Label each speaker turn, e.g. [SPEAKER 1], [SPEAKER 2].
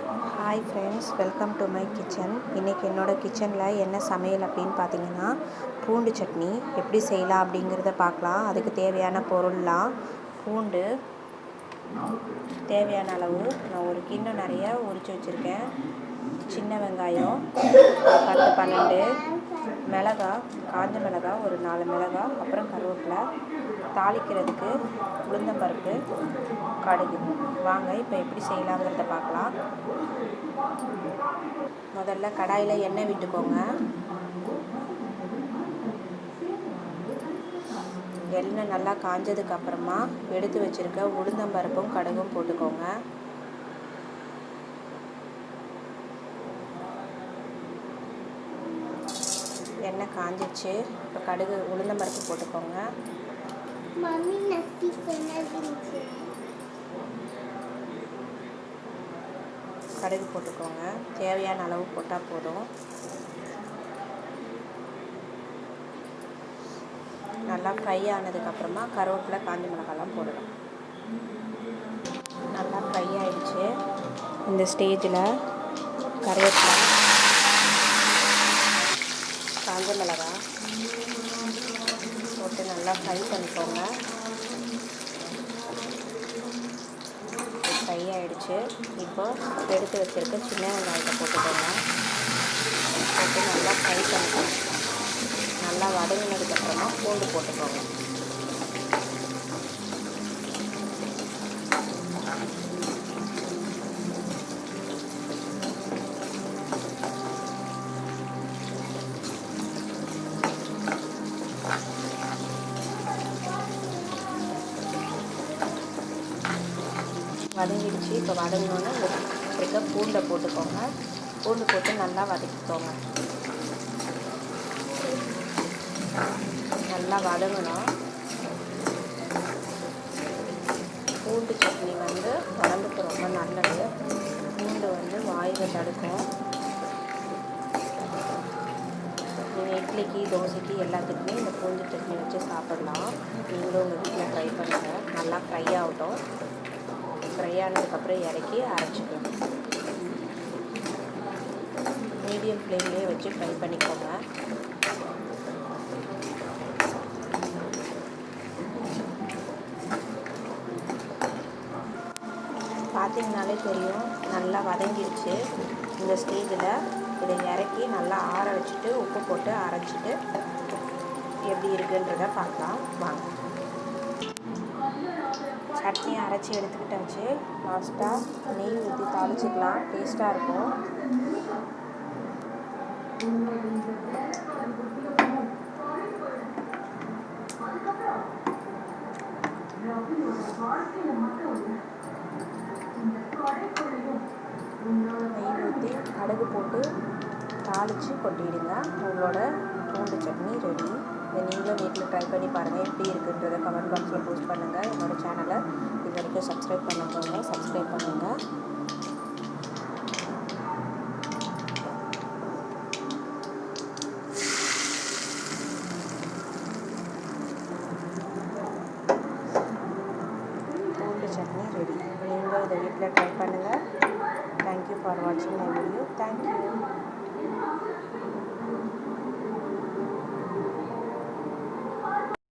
[SPEAKER 1] Hi friends, welcome to my kitchen. இன்றைக்கி என்னோடய கிச்சனில் என்ன சமையல் அப்படின்னு பார்த்தீங்கன்னா, பூண்டு சட்னி எப்படி செய்யலாம் அப்படிங்கிறத பார்க்கலாம். அதுக்கு தேவையான பொருள்லாம்: பூண்டு தேவையான அளவு நான் ஒரு கிண்ணம் நிறைய உரித்து வச்சுருக்கேன். சின்ன வெங்காயம் ஒரு 10-12, மிளகாய், காஞ்ச மிளகாய் ஒரு 4 மிளகாய், அப்புறம் கருவேப்பிலை, தாளிக்கிறதுக்கு உளுந்தம்பருப்பு, கடுகு. வாங்க இப்போ எப்படி செய்யலாங்கிறத பார்க்கலாம். முதல்ல கடாயில் எண்ணெய் விட்டுக்கோங்க. எண்ணெய் நல்லா காஞ்சதுக்கு அப்புறமா எடுத்து வச்சுருக்க உளுந்தம்பருப்பும் கடுகும் போட்டுக்கோங்க. எண்ணெய் காஞ்சிச்சு. இப்போ கடுகு உளுந்தம்பருப்பு போட்டுக்கோங்க. கடுகு போட்டுக்கோங்க. தேவையான அளவு போட்டால் போதும். நல்லா ஃப்ரை ஆனதுக்கப்புறமா கருவேப்பிலை, காஞ்ச மிளகாலாம் போடணும். நல்லா ஃப்ரை ஆகிடுச்சு. இந்த ஸ்டேஜில் கருவேப்பிலை, காஞ்ச மிளகாய் போட்டு நல்லா ஃப்ரை பண்ணிக்கோங்க. ஃப்ரை ஆகிடுச்சு. இப்போ எடுத்து வச்சுருக்க சின்ன வெங்காயத்தை போட்டுக்கோங்க. போட்டு நல்லா ஃப்ரை பண்ணிக்கோங்க. நல்லா வதங்கினதுக்கப்புறமா பூண்டு போட்டுக்கோங்க. வதங்கிடுச்சு. இப்போ வதங்கினோன்னே இருக்க பூண்டை போட்டுக்கோங்க. பூண்டு போட்டு நல்லா வதக்கிக்கோங்க. நல்லா வதங்கணும். பூண்டு சட்னி உடம்புக்கு ரொம்ப நல்லது. பூண்டு வாயில் தடுக்கும். நீங்கள் இட்லிக்கு, தோசைக்கு எல்லாத்துக்குமே இந்த பூண்டு சட்னி வச்சு சாப்பிடலாம். நீங்களும் உங்கள் வீட்டில் ட்ரை பண்ணுங்கள். நல்லா ஃப்ரை ஆகட்டும். ஃப்ரை ஆனதுக்கப்புறம் இறக்கி அரைச்சிக்கலாம். மீடியம் ஃப்ளேம்லேயே வச்சு ஃப்ரை பண்ணிக்கோங்க. பார்த்தீங்கனாலே தெரியும் நல்லா வதங்கிடுச்சு. இந்த ஸ்டேஜில் இதை இறக்கி நல்லா ஆற வச்சுட்டு உப்பு போட்டு அரைச்சிட்டு எப்படி இருக்குன்றதை பார்க்கலாம் வாங்க. சட்னி அரைச்சி எடுத்துக்கிட்டாச்சு. லாஸ்ட்டாக நெய் ஊற்றி தாளிச்சிக்கலாம். டேஸ்ட்டாக இருக்கும். நெய் ஊற்றி கடுகு போட்டு தாளித்து கொட்டிடுங்க. உங்களோட பூண்டு சட்னி ரெடி. இதை நீங்களும் வீட்டில் ட்ரை பண்ணி பாருங்கள். எப்படி இருக்குன்றதை கமெண்ட் பாக்ஸில் போஸ்ட் பண்ணுங்கள். என்னோடய சேனலை இது வரைக்கும் சப்ஸ்கிரைப் பண்ணுறவங்க சப்ஸ்கிரைப் பண்ணுங்கள். பூண்டு சட்னி ரெடி. நீங்களும் இதை வீட்டில் ட்ரை பண்ணுங்கள். தேங்க்யூ ஃபார் வாட்சிங் மை வீடியோ. தேங்க்யூ.